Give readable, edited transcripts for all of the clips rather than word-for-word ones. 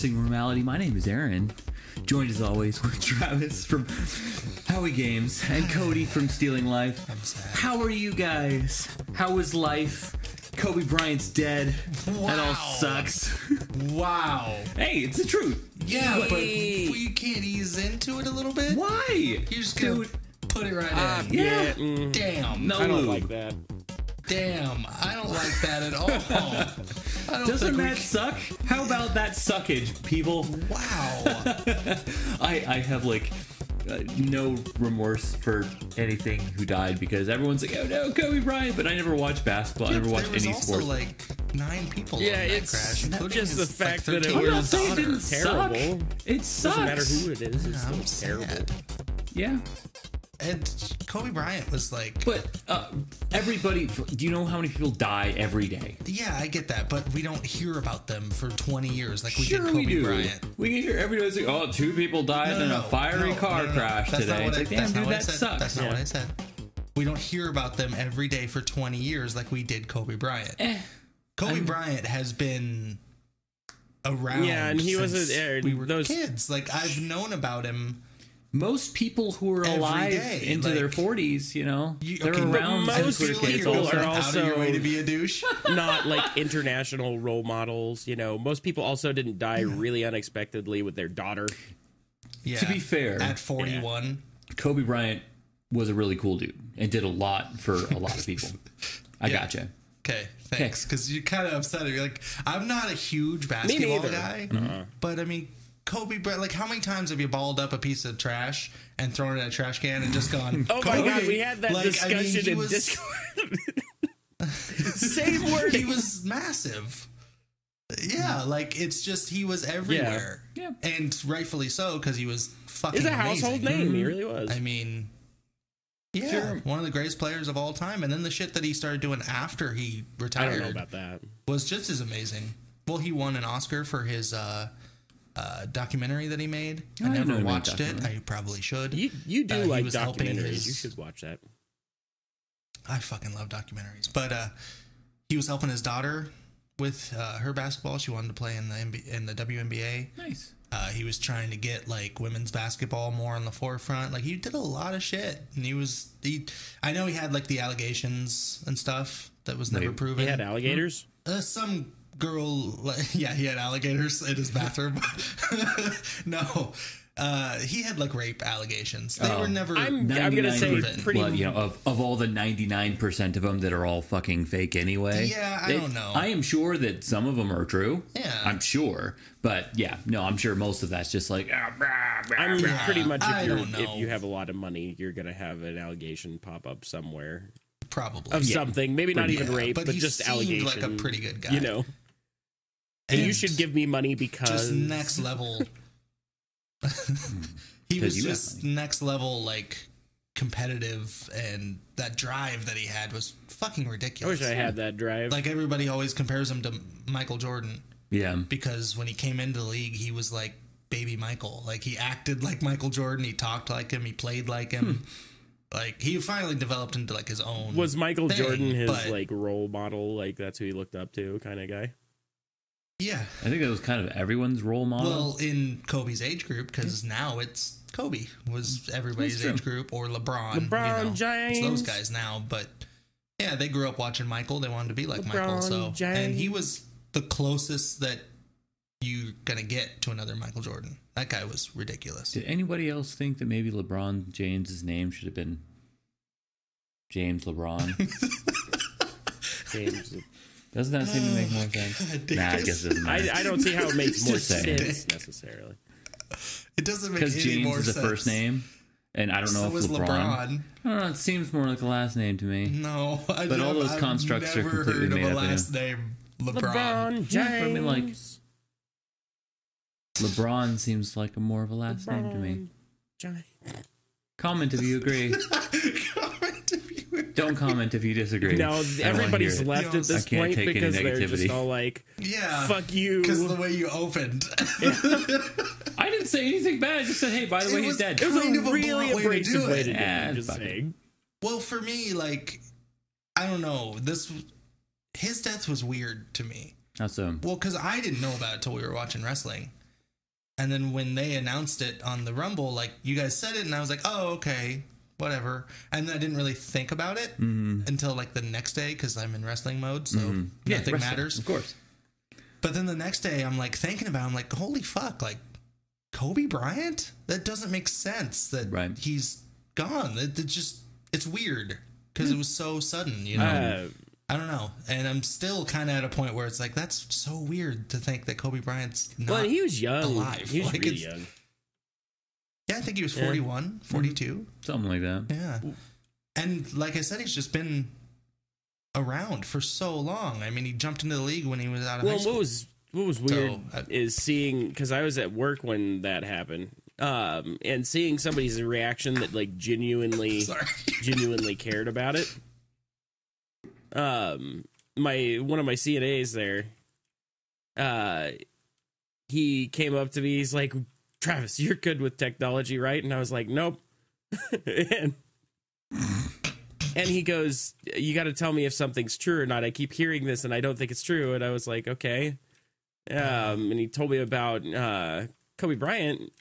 Arresting Normality. My name is Aaron, joined as always with Travis from Howie Games and Cody from Stealing Life. I'm sad. How are you guys? How is life? Kobe Bryant's dead. Wow. That all sucks. Wow. Hey, it's the truth. Yeah, but you can't ease into it a little bit? Why? You're just going to put it right in. Yeah. Damn. No. I don't like that. Damn. I don't like that at all. I don't Doesn't think that suck? How about that suckage, people? Wow. I have like no remorse for anything who died because everyone's like, oh no, Kobe Bryant, but I never watched basketball. I never watched there was any also sports. like 9 people Yeah, on that it's crash, including just his, the fact like, that it 13-year-old I'm not was saying it daughter. didn't terrible. suck. It sucks. Doesn't matter who it is. It's I'm still terrible. sad. Yeah. And Kobe Bryant was like... But everybody, do you know how many people die every day? Yeah, I get that, but we don't hear about them for 20 years like we Sure did Kobe we do. Bryant. We can hear everybody's like, oh, 2 people died in a fiery car crash That's today. not what It's like, that's damn, not dude, what I that said. sucks. That's not what I said. We don't hear about them every day for 20 years like we did Kobe Bryant. Kobe Bryant has been around. Yeah, and he was since we were those kids. Like, I've known about him. Most people who are Every alive day, into like, their 40s, you know, they're okay, but around most since we were kids. people also. are Out of your also- way to be a douche. not like international role models. You know, most people also didn't die really unexpectedly with their daughter. Yeah. To be fair, at 41. Kobe Bryant was a really cool dude and did a lot for a lot of people. I Yeah. gotcha. Okay, thanks. Because you're kind of upset. You're like, I'm not a huge basketball neither. guy, but I mean, Kobe Bryant. Like, how many times have you balled up a piece of trash and thrown it in a trash can and just gone? Oh my Kobe? god, we had that Like, I mean, discussion he in was- Discord. Same word. He was massive. Yeah, like it's just he was everywhere. Yeah. And rightfully so because he was fucking He's a household amazing. name. He really was. I mean, yeah, Sure. one of the greatest players of all time. And then the shit that he started doing after he I retired don't know about that. was just as amazing. Well, he won an Oscar for his documentary that he made. Oh, I I didn't know never he made a watched it. documentary. I probably should. You do He like was helping documentaries. his- You should watch that. I fucking love documentaries. But he was helping his daughter with her basketball. She wanted to play in the WNBA. Nice. He was trying to get like women's basketball more on the forefront. Like he did a lot of shit, and I know he had like the allegations and stuff that was never proven. He had alligators. Some girl, yeah, he had alligators in his bathroom. No, he had like rape allegations. They were never. I'm gonna say 99%, pretty. well, you know, of all the 99% of them that are all fucking fake anyway. Yeah, I don't know. I am sure that some of them are true. Yeah. I'm sure, but yeah, no, I'm sure most of that's just like. I'm Yeah, pretty much I if don't know. you have a lot of money, you're gonna have an allegation pop up somewhere Probably of something. Maybe not even Yeah, rape, but he just seemed allegation. like a pretty good guy. You know, and you And should give me money because just next level. He 'Cause was you have just next level, like competitive, and that drive that he had was fucking I ridiculous. wish I had that drive. Like everybody always compares him to Michael Jordan Yeah. because when he came into the league, he was like baby Michael. Like he acted like Michael Jordan, he talked like him, he played like him. Like he finally developed into like his own. Was Michael thing, Jordan his but- like role model? Like that's who he looked up to, kind of guy. Yeah. I think that was kind of everyone's role model. Well, in Kobe's age group, because now it's Kobe was everybody's That's age true. group, or LeBron. LeBron James. It's those guys now, but yeah, they grew up watching Michael. They wanted to be like Michael. LeBron So, James. and he was the closest that you're gonna get to another Michael Jordan. That guy was ridiculous. Did anybody else think that maybe LeBron James's name should have been James LeBron? James. Doesn't that seem to make more sense? God, Nah, I Dickus. guess it doesn't matter. I don't see how it makes more Just saying. sense necessarily. It doesn't make Because any James more is the sense. first name, and I don't know So if is LeBron. LeBron. I don't know. It seems more like a last name to me. No, But all those constructs are I've never completely heard of made a up, last name LeBron. LeBron James. Yeah, but I mean, like, LeBron seems like a more of a last name to me. James. Comment if you agree. Comment if you agree. Don't comment if you disagree. No, I don't wanna everybody's hear it. left at this I can't point take any because they're just negativity. all like, Yeah. "Fuck you." Because the way you opened. I didn't say anything bad. I just said, hey, by the It way, he's was- dead. It was kind a of a really blunt way to abrasive do way it. to do Yeah, it. Just fuck it. saying. Well, for me, like, I don't know. His death was weird to me. How so? Well, because I didn't know about it till we were watching wrestling. And then when they announced it on the Rumble, like you guys said it, and I was like, oh, okay, whatever. And I didn't really think about it until like the next day because I'm in wrestling mode, so nothing matters. Of course. But then the next day, I'm like thinking about it, I'm like, holy fuck, like Kobe Bryant? That doesn't make sense that he's gone. It's weird because it was so sudden, you know? I don't know. And I'm still kind of at a point where it's like, that's so weird to think that Kobe Bryant's not he was young. alive. He was like, really young. Yeah, I think he was 41, 42. Something like that. Yeah. And like I said, he's just been around for so long. I mean, he jumped into the league when he was out of high school. What was weird is seeing, because I was at work when that happened, and seeing somebody's reaction that like genuinely cared about it. One of my CNAs there, he came up to me. He's like, Travis, you're good with technology, right? And I was like, nope. and he goes, you got to tell me if something's true or not. I keep hearing this and I don't think it's true. And I was like, okay. And he told me about Kobe Bryant,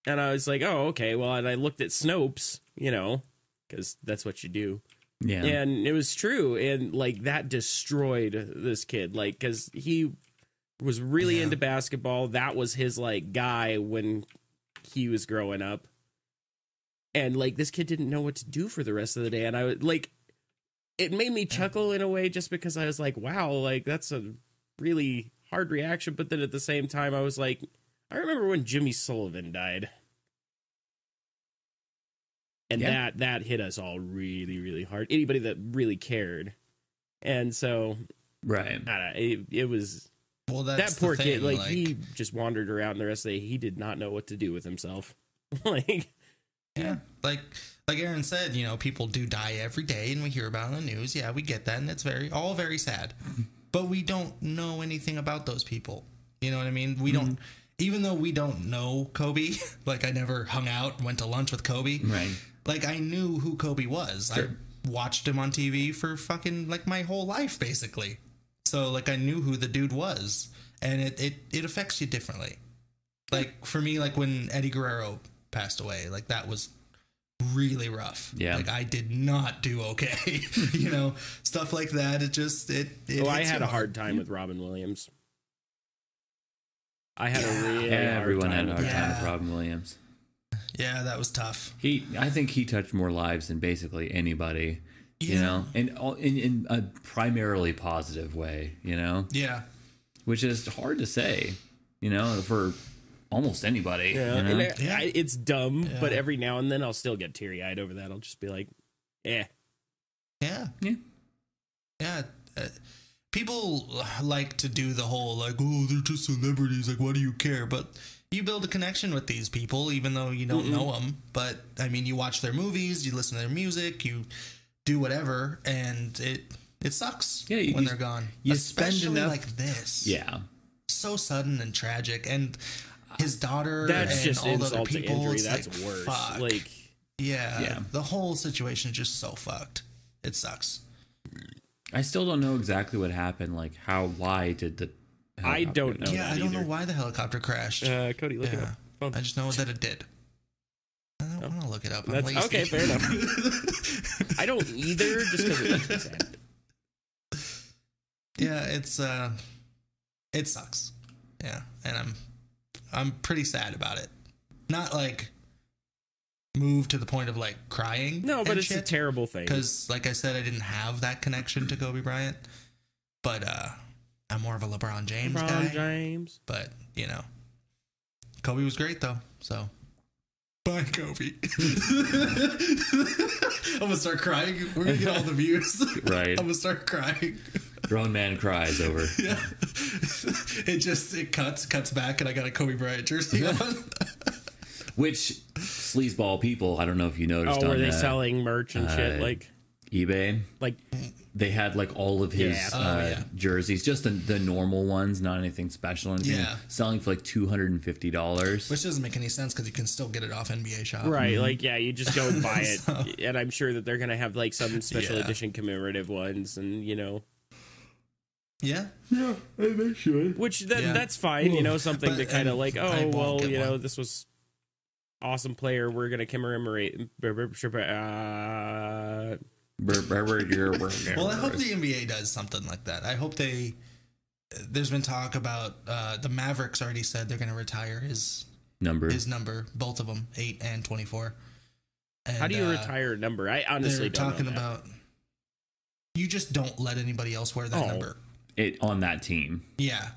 and I was like, oh, okay. Well, and I looked at Snopes, you know, because that's what you do. Yeah. And it was true. And like that destroyed this kid, like, because he was really into basketball. That was his like guy when he was growing up. And like this kid didn't know what to do for the rest of the day. And I was like, it made me chuckle in a way just because I was like, wow, like that's a really hard reaction. But then at the same time, I was like, I remember when Jimmy Sullivan died. And that hit us all really, really hard. Anybody that really cared. And so, it was... Well, that's that poor kid, like, he just wandered around the rest of the day. He did not know what to do with himself. like Aaron said, you know, people do die every day, and we hear about it on the news. Yeah, we get that, and it's all very sad. But we don't know anything about those people. You know what I mean? We don't... Even though we don't know Kobe, like, I never hung out and went to lunch with Kobe. Right. Like, I knew who Kobe was. Sure. I watched him on TV for fucking, like, my whole life, basically. So, like, I knew who the dude was. And it affects you differently. Like, for me, like, when Eddie Guerrero passed away, like, that was really rough. Yeah. Like, I did not do okay. You know, stuff like that. It just, I had a hard time with Robin Williams. I had a really everyone had a hard time with Robin Williams. Yeah, that was tough. I think he touched more lives than basically anybody, you know, and in a primarily positive way, you know? Yeah. Which is hard to say, you know, for almost anybody. Yeah. You know? It's dumb, but every now and then I'll still get teary-eyed over that. I'll just be like, Yeah. Yeah. People like to do the whole, like, oh, they're just celebrities, like, why do you care? But you build a connection with these people, even though you don't know them. But, I mean, you watch their movies, you listen to their music, you do whatever, and it sucks when they're gone. You Especially spend enough... like this. Yeah. So sudden and tragic. And his daughter that's and just all the other insult to people, injury. That's like, worse. Fuck. Like, yeah. The whole situation is just so fucked. It sucks. I still don't know exactly what happened. Like, why did the... I don't know. Yeah, I don't know why the helicopter crashed. Cody, look it up. I just know that it did. I don't want to look it up. I'm lazy. Okay, fair enough. I don't either, just because it makes me sad. Yeah, it sucks. Yeah, and I'm pretty sad about it. Not like moved to the point of like crying. No, but it's a terrible thing. Because, like I said, I didn't have that connection to Kobe Bryant. But I'm more of a LeBron James guy. But, you know, Kobe was great, though. So, bye, Kobe. I'm going to start crying. We're going to get all the views. Right. I'm going to start crying. Grown man cries over. Yeah. It cuts back, and I got a Kobe Bryant jersey on. Which sleazeball people, I don't know if you noticed. Were they selling merch and shit like eBay? Like they had like all of his jerseys, just the normal ones, not anything special. Anything, selling for like $250, which doesn't make any sense because you can still get it off NBA Shop, right? Mm-hmm. Like you just go and buy it, and I'm sure that they're gonna have like some special edition commemorative ones, and you know. Yeah. Yeah, they should. Which that's fine, you know, something to kind of like, oh, well, you know, this was awesome player. We're going to commemorate. Well, I hope the NBA does something like that. I hope there's been talk about the Mavericks already said they're going to retire his number, both of them, 8 and 24. And, how do you retire a number? I honestly don't know. They're talking about you just don't let anybody else wear that number. On that team. Yeah.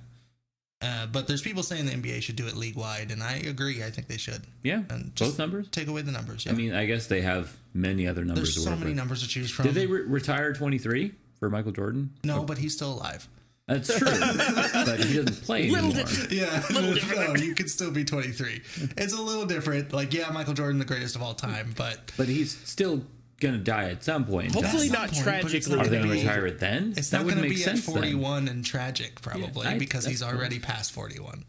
But there's people saying the NBA should do it league-wide, and I agree. I think they should. Yeah, and both numbers? Take away the numbers, yeah. I mean, I guess they have many other numbers There's so many numbers to choose from. Did they retire 23 for Michael Jordan? No, but he's still alive. That's true. But he doesn't play anymore. Yeah, no, you can still be 23. It's a little different. Like, yeah, Michael Jordan, the greatest of all time, but he's still going to die at some point. Hopefully not tragically. Are they going to retire it then? It's not going to be at 41 and tragic, probably, because he's already past 41.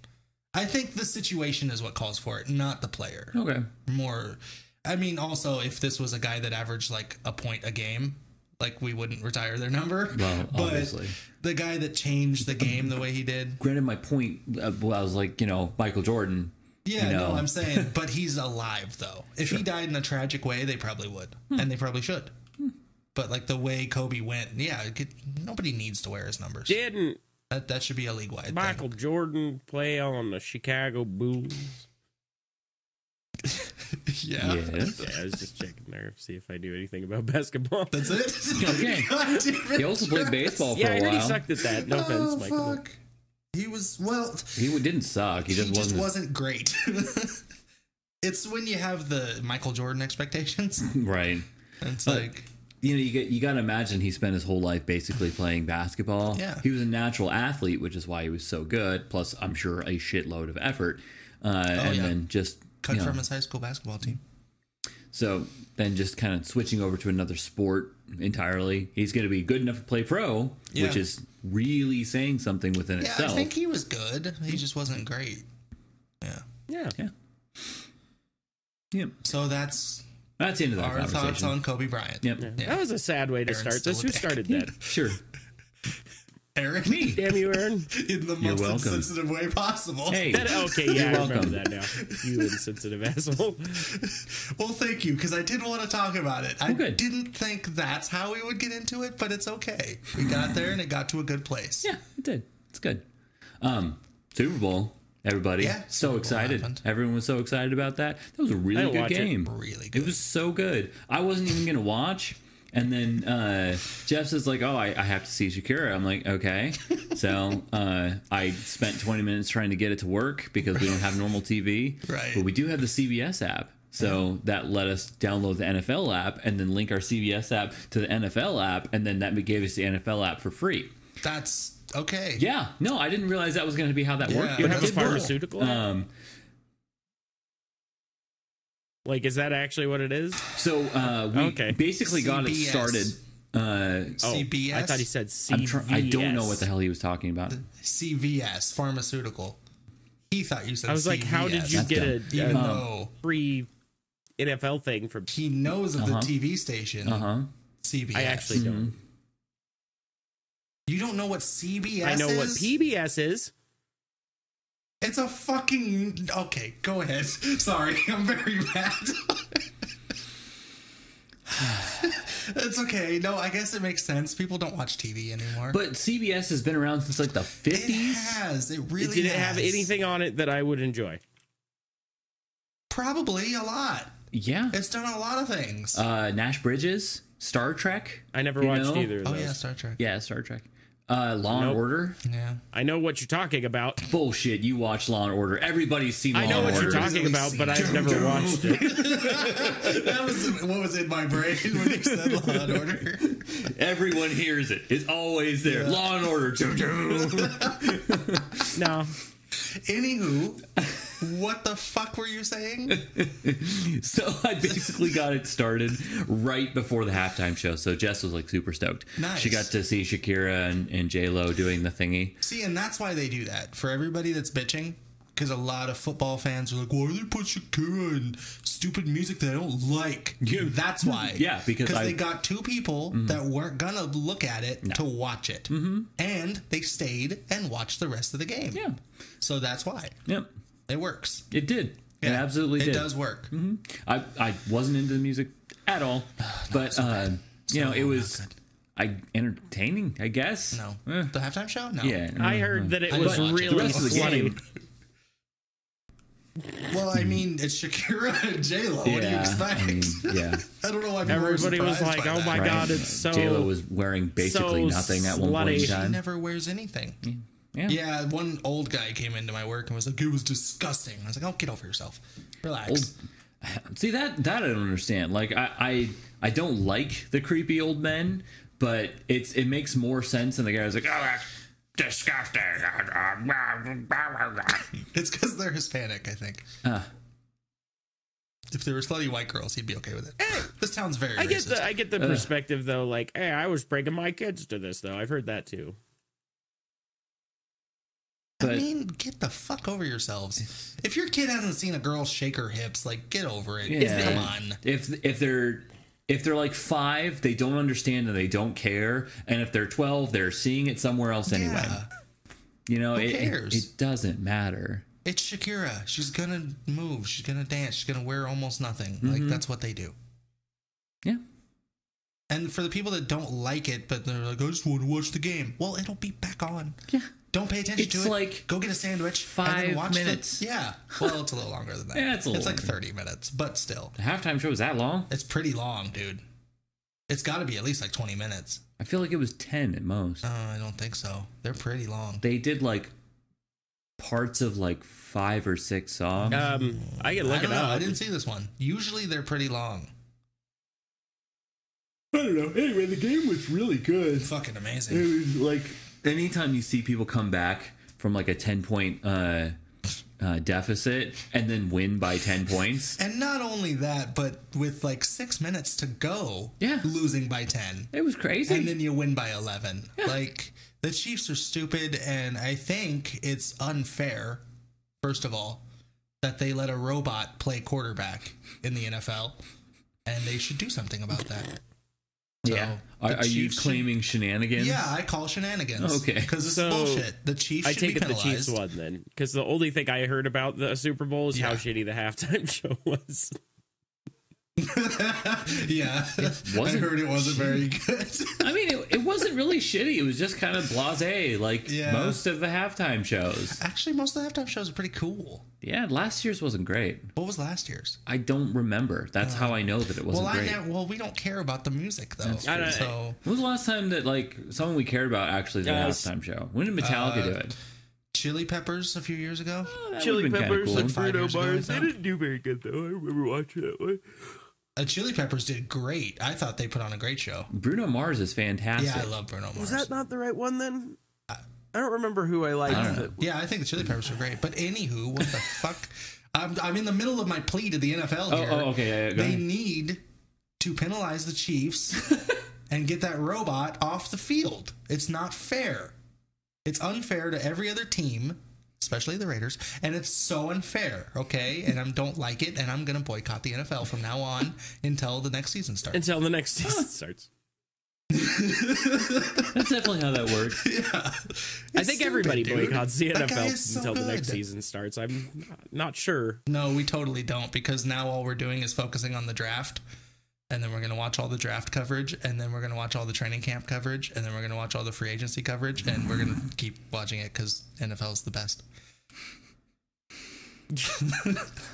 I think the situation is what calls for it, not the player. Okay. More, I mean, also, if this was a guy that averaged like a point a game, like we wouldn't retire their number. Well, obviously. But the guy that changed the game the way he did. Granted, my point, I was like, Michael Jordan. Yeah, no, I'm saying, but he's alive, though. If he died in a tragic way, they probably would. And they probably should. But, like, the way Kobe went, nobody needs to wear his numbers. Didn't that should be a league-wide Michael thing. Jordan play on the Chicago Bulls? Yeah. Yes. Yeah, I was just checking there, see if I knew anything about basketball. That's it? Okay. He also played baseball for a while. Yeah, I heard he sucked at that. No offense, Michael. Fuck. He was, he didn't suck. He just wasn't great. It's when you have the Michael Jordan expectations. Right. It's like, you got to imagine he spent his whole life basically playing basketball. Yeah. He was a natural athlete, which is why he was so good. Plus, I'm sure a shitload of effort. Then just cut from his high school basketball team. So then just kind of switching over to another sport entirely. He's going to be good enough to play pro, which is really saying something within itself. I think he was good. He just wasn't great. Yeah. So that's the end of that our conversation. thoughts on Kobe Bryant. Yep. Yeah. That was a sad way to start this. Who started that? Sure. Eric? Me. Damn you, Aaron. In the most insensitive way possible. Hey. Okay, yeah, I remember that now. You insensitive asshole. Well, thank you, because I did want to talk about it. I didn't think that's how we would get into it, but it's okay. We got there, and it got to a good place. Yeah, it did. It's good. Super Bowl, everybody. Yeah, so excited. Happened. Everyone was so excited about that. That was a really good game. Really good. It was so good. I wasn't even going to watch. And then Jeff says, like, oh, I have to see Shakira. I'm like, okay. So I spent 20 minutes trying to get it to work because we don't have normal TV. Right. But we do have the CBS app. So that let us download the NFL app and then link our CBS app to the NFL app. And then that gave us the NFL app for free. That's okay. Yeah. No, I didn't realize that was going to be how that worked. You have a pharmaceutical app? Like, is that actually what it is? So we basically got it started. CBS? I thought he said CVS. I don't know what the hell he was talking about. CVS, pharmaceutical. He thought you said I was like, how did you get a free NFL thing from... He knows of the TV station. CBS. I actually don't. You don't know what CBS is? I know what PBS is. It's a fucking... Okay, go ahead. Sorry, I'm very mad. It's okay. No, I guess it makes sense. People don't watch TV anymore. But CBS has been around since like the 50s. It has. It really has. Did it have anything on it that I would enjoy? Probably a lot. Yeah. It's done a lot of things. Nash Bridges, Star Trek. I never watched either of those. Oh, yeah, Star Trek. Yeah, Star Trek. Law and Order. Yeah. I know what you're talking about. Bullshit. You watch Law and Order. Everybody's seen Law and Order. I know what you're talking about, but I've never watched it. That was what was in my brain when you said Law and Order. Everyone hears it. It's always there. Yeah. Law and Order. No. Anywho, what the fuck were you saying? So I basically got it started right before the halftime show. So Jess was like super stoked. Nice. She got to see Shakira and J-Lo doing the thingy. See, and that's why they do that. For everybody that's bitching, because a lot of football fans are like, why do they put Shakira and stupid music that I don't like? Yeah. That's why. Yeah, because they got two people that weren't going to look at it to watch it. And they stayed and watched the rest of the game. Yeah. So that's why. Yep. It works. It did. Yeah, it absolutely did. It does work. I wasn't into the music at all, but it was entertaining, I guess. No. The halftime show? No. Yeah. I heard that it was really the rest of the slutty. game. Well, I mean, it's Shakira and J-Lo. What do you expect? I don't know why people everybody was like, "Oh my god, it's so." J-Lo was wearing basically nothing at one point in time. She never wears anything. Yeah, one old guy came into my work and was like, "It was disgusting." I was like, "Oh, get over yourself. Relax." See that I don't understand. Like I don't like the creepy old men, but it makes more sense than the guy who's like, "Oh, that's disgusting." It's because they're Hispanic, I think. If there were slutty white girls, he'd be okay with it. This town's very racist. I get the perspective though. Like, hey, I was breaking my kids to this though. I've heard that too. I mean, get the fuck over yourselves. If your kid hasn't seen a girl shake her hips, like, get over it. Yeah. Come on. If they're like 5, they don't understand and they don't care. And if they're 12, they're seeing it somewhere else anyway. You know, who cares? It doesn't matter. It's Shakira. She's gonna move. She's gonna dance. She's gonna wear almost nothing. Like, that's what they do. Yeah. And for the people that don't like it, but they're like, I just want to watch the game. Well, it'll be back on. Yeah. Don't pay attention to it. It's like go get a sandwich. 5 watch minutes. Yeah. Well, it's a little longer than that. Yeah, it's like 30 minutes, but still. The halftime show was that long? It's pretty long, dude. It's got to be at least like 20 minutes. I feel like it was 10 at most. I don't think so. They're pretty long. They did like parts of like 5 or 6 songs. I can look it up. I didn't see this one. Usually they're pretty long. I don't know. Anyway, the game was really good. Fucking amazing. It was like anytime you see people come back from like a 10-point deficit and then win by 10 points. And not only that, but with like 6 minutes to go, losing by 10. It was crazy. And then you win by 11. Yeah. Like, the Chiefs are stupid, and I think it's unfair, first of all, that they let a robot play quarterback in the NFL, and they should do something about that. So, yeah. Are you claiming shenanigans? Yeah, I call shenanigans. Okay. Because it's bullshit. The Chiefs should be penalized. I take it the Chiefs won then. Because the only thing I heard about the Super Bowl is how shitty the halftime show was. Yeah. I heard it wasn't very good. I mean, it wasn't really shitty. It was just kind of blasé, like most of the halftime shows. Actually, most of the halftime shows are pretty cool. Yeah, last year's wasn't great. What was last year's? I don't remember. That's how I know that it wasn't great. Well, we don't care about the music, though. So, when was the last time that like someone we cared about actually did a halftime show? When did Metallica do it? Chili Peppers a few years ago. Chili Peppers cool. and Bruno Mars. They didn't do very good, though. I remember watching that one. Chili Peppers did great. I thought they put on a great show. Bruno Mars is fantastic. Yeah, I love Bruno Mars. Was that not the right one then? I don't remember who I liked. Yeah, I think the Chili Peppers were great. But anywho, what the fuck? I'm in the middle of my plea to the NFL here. Oh, okay. Yeah, they need to penalize the Chiefs and get that robot off the field. It's not fair. It's unfair to every other team, especially the Raiders, and it's so unfair, okay? And I don't like it, and I'm going to boycott the NFL from now on until the next season starts. Until the next season starts. That's definitely how that works. Yeah. I think everybody boycotts the NFL until the next season starts. I'm not sure. No, we totally don't, because now all we're doing is focusing on the draft. And then we're going to watch all the draft coverage, and then we're going to watch all the training camp coverage, and then we're going to watch all the free agency coverage, and we're going to keep watching it because NFL is the best.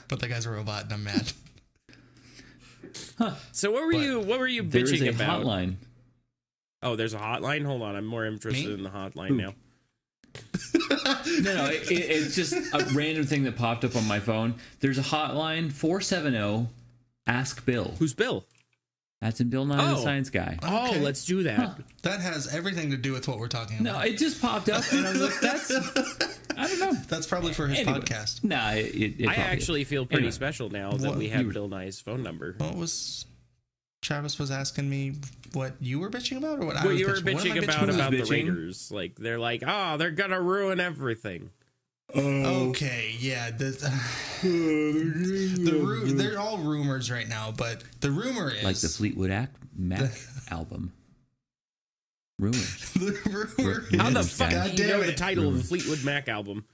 But that guy's a robot, and I'm mad. Huh. So what were you bitching about? Hotline. Oh, there's a hotline? Hold on, I'm more interested in the hotline now. No, it's just a random thing that popped up on my phone. There's a hotline 470 Ask Bill. Who's Bill? That's in Bill Nye the Science Guy. Oh, okay. Let's do that. Huh. That has everything to do with what we're talking about. No, it just popped up, and I was like, "That's I don't know. That's probably for his podcast." Nah, it I actually feel pretty special now that we have Bill Nye's phone number. What was Travis was asking me what you were bitching about, or what you were bitching about the Raiders? Like they're like, oh, they're gonna ruin everything. Okay, yeah. They're all rumors right now, but the rumor is like the Fleetwood Mac album. Rumors. The rumor. How the is, fuck God do you know damn the it. title of the Fleetwood Mac album?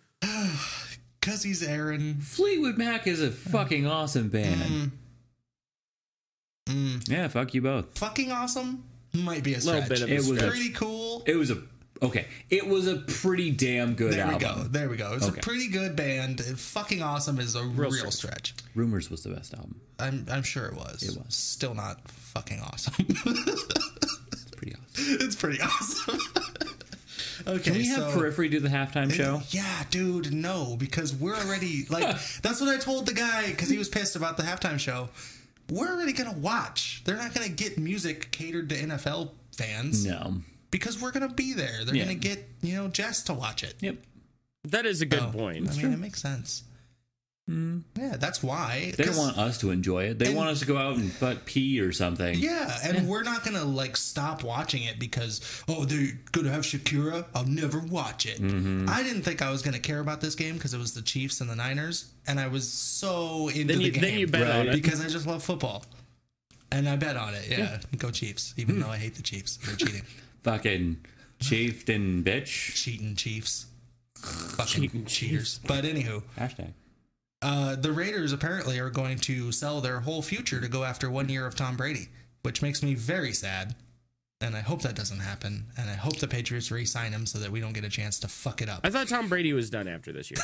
Because he's Aaron. Fleetwood Mac is a fucking awesome band. Yeah, fuck you both. Fucking awesome might be a Little stretch. bit of a It was stretch. pretty cool. It was a pretty damn good album. There we go. It's Okay. a pretty good band. Fucking awesome is a real stretch. Rumors was the best album. I'm sure it was. It was. Still not fucking awesome. It's pretty awesome. It's pretty awesome. Okay, Can we have Periphery do the halftime show? Yeah, dude, no, because we're already like that's what I told the guy because he was pissed about the halftime show. We're already gonna watch. They're not gonna get music catered to NFL fans. No. Because we're gonna be there. They're gonna get Jess to watch it. Yep. That is a good point. I mean, it makes sense. Yeah, that's why. They don't want us to enjoy it. They want us to go out and pee or something. Yeah, and we're not gonna like stop watching it because they're gonna have Shakira. I'll never watch it. I didn't think I was gonna care about this game because it was the Chiefs and the Niners, and I was so into the game. Then you bet on it because I just love football, and I bet on it. Yeah, go Chiefs. Even though I hate the Chiefs, they're cheating. Fucking chieftain bitch. Cheating Chiefs. Fucking Cheating cheaters. But anywho. Hashtag. The Raiders apparently are going to sell their whole future to go after 1 year of Tom Brady, which makes me very sad. And I hope that doesn't happen. And I hope the Patriots re-sign him so that we don't get a chance to fuck it up. I thought Tom Brady was done after this year.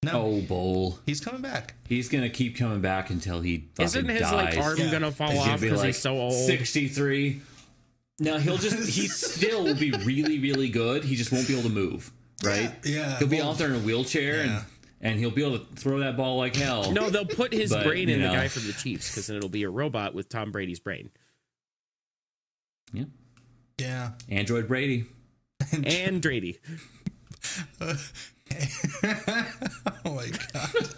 No. Oh, Bull. He's coming back. He's going to keep coming back until he fucking Isn't his dies. arm gonna fall He's gonna off be because like he's so old? 63. No, he still will be really, really good. He just won't be able to move, right? Yeah. He'll be out there in a wheelchair and he'll be able to throw that ball like hell. No, they'll put his But, brain in you the know. guy from the Chiefs because then it'll be a robot with Tom Brady's brain. Yeah. Yeah. Android Brady. And Brady. Oh my God.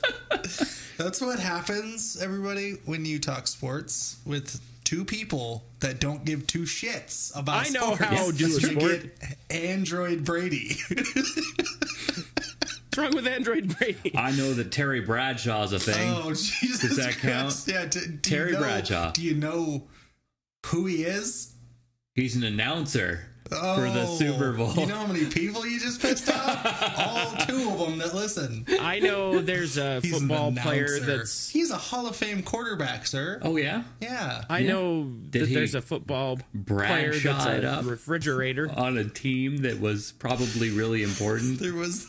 That's what happens, everybody, when you talk sports with two people that don't give two shits about I know sports. how to do a You sport. get Android Brady. What's wrong with Android Brady? I know that Terry Bradshaw's a thing. Oh, Jesus. Does that Christ. count? Yeah. Terry Bradshaw. Do you know who he is? He's an announcer for the Super Bowl. You know how many people you just pissed off? All two of them that listen. I know there's a He's an football player announcer. that's... He's a Hall of Fame quarterback, sir. Oh, yeah? Yeah. I know Did that he there's a football player Bradshaw that's it a up refrigerator. on a team that was probably really important? There was...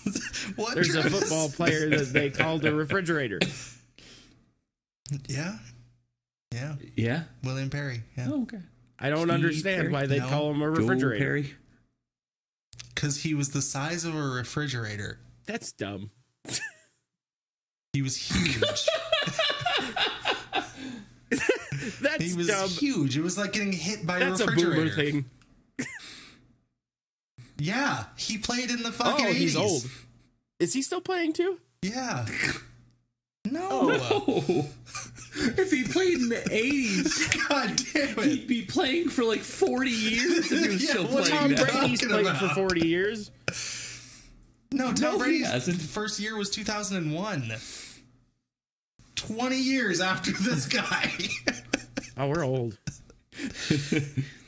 What? There's a Travis? football player that they called a refrigerator. Yeah. Yeah. Yeah? William Perry. Yeah. Oh, okay. I don't Steve understand Perry? why they No. call him a Joel refrigerator. Perry? Because he was the size of a refrigerator. That's dumb. He was huge. That's He was dumb. huge. It was like getting hit by That's a a refrigerator. boomer thing. Yeah. He played in the fucking 80s. Oh, he's old. Is he still playing too? Yeah. No. Oh. If he played in the 80s, God damn it. he'd be playing for like 40 years if he was Yeah, still well, playing Tom now. Brady's talking played about? for 40 years. No, Tom he Brady's hasn't. first year was 2001. 20 years after this guy. Oh, we're old.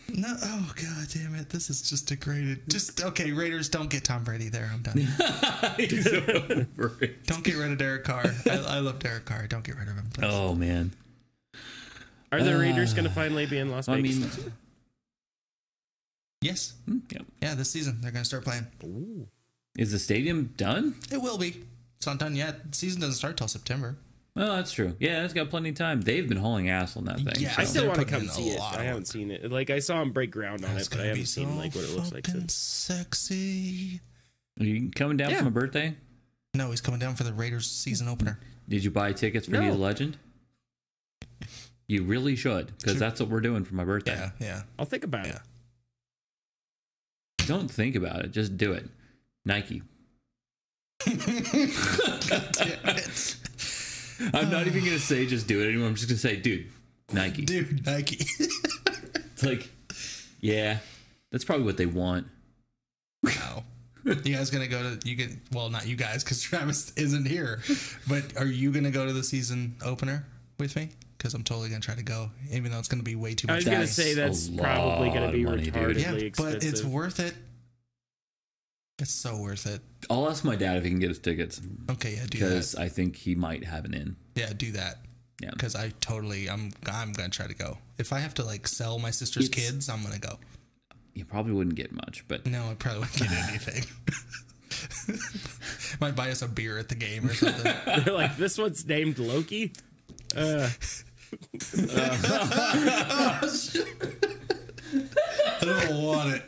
No, oh god damn it! This is just degraded. Just okay, Raiders, don't get Tom Brady there. I'm done. He's over it. Don't get rid of Derek Carr. I love Derek Carr. Don't get rid of him. Please. Oh, man. Are the Raiders going to finally be in Las I Vegas? mean, Yes. yep. Yeah, this season they're gonna start playing. Ooh. Is the stadium done? It will be. It's not done yet. The season doesn't start till September. Well, that's true. Yeah, it's got plenty of time. They've been hauling ass on that thing. Yeah, I so. still They're want to putting come in see a it. lot of I haven't work. seen it. Like I saw him break ground on It's it, but I gonna haven't be seen so like what it looks like fucking since. sexy. Are you coming down Yeah. for my birthday? No, he's coming down for the Raiders season opener. Did you buy tickets for No. He's a Legend? You really should, because that's what we're doing for my birthday. Yeah, yeah. I'll think about it. Don't think about it. Just do it. Nike. God damn it. I'm not even going to say just do it anymore. I'm just going to say, dude, Nike. Dude, Nike. It's like, yeah, that's probably what they want. Wow. You guys gonna go to well, not you guys, because Travis isn't here, but are you gonna go to the season opener with me? Because I'm totally gonna try to go, even though it's gonna be way too much. I was gonna say that's probably gonna be money, retardedly yeah, expensive. but it's worth it. It's so worth it. I'll ask my dad if he can get us tickets. Okay, yeah, do that. Because I think he might have an in. Yeah, do that. Yeah. Because I'm gonna try to go. If I have to like sell my sister's kids, I'm gonna go. You probably wouldn't get much, but No, I probably wouldn't get anything. Might buy us a beer at the game or something. They're like, this one's named Loki. I don't want it.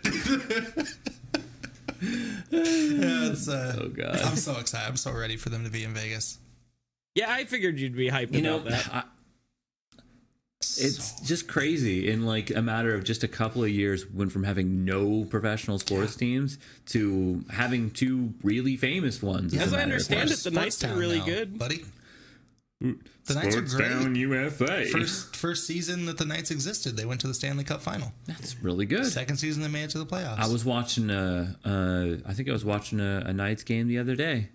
Yeah, it's, oh god, I'm so excited. I'm so ready for them to be in Vegas. Yeah, I figured you'd be hyped about that. It's just crazy. In like a matter of just a couple of years, went from having no professional sports teams to having two really famous ones. As I understand it, the Knights are really good, buddy. The Knights are great. Sportstown, USA. First season that the Knights existed, they went to the Stanley Cup final. That's really good. Second season, they made it to the playoffs. I was watching I think I was watching a Knights game the other day,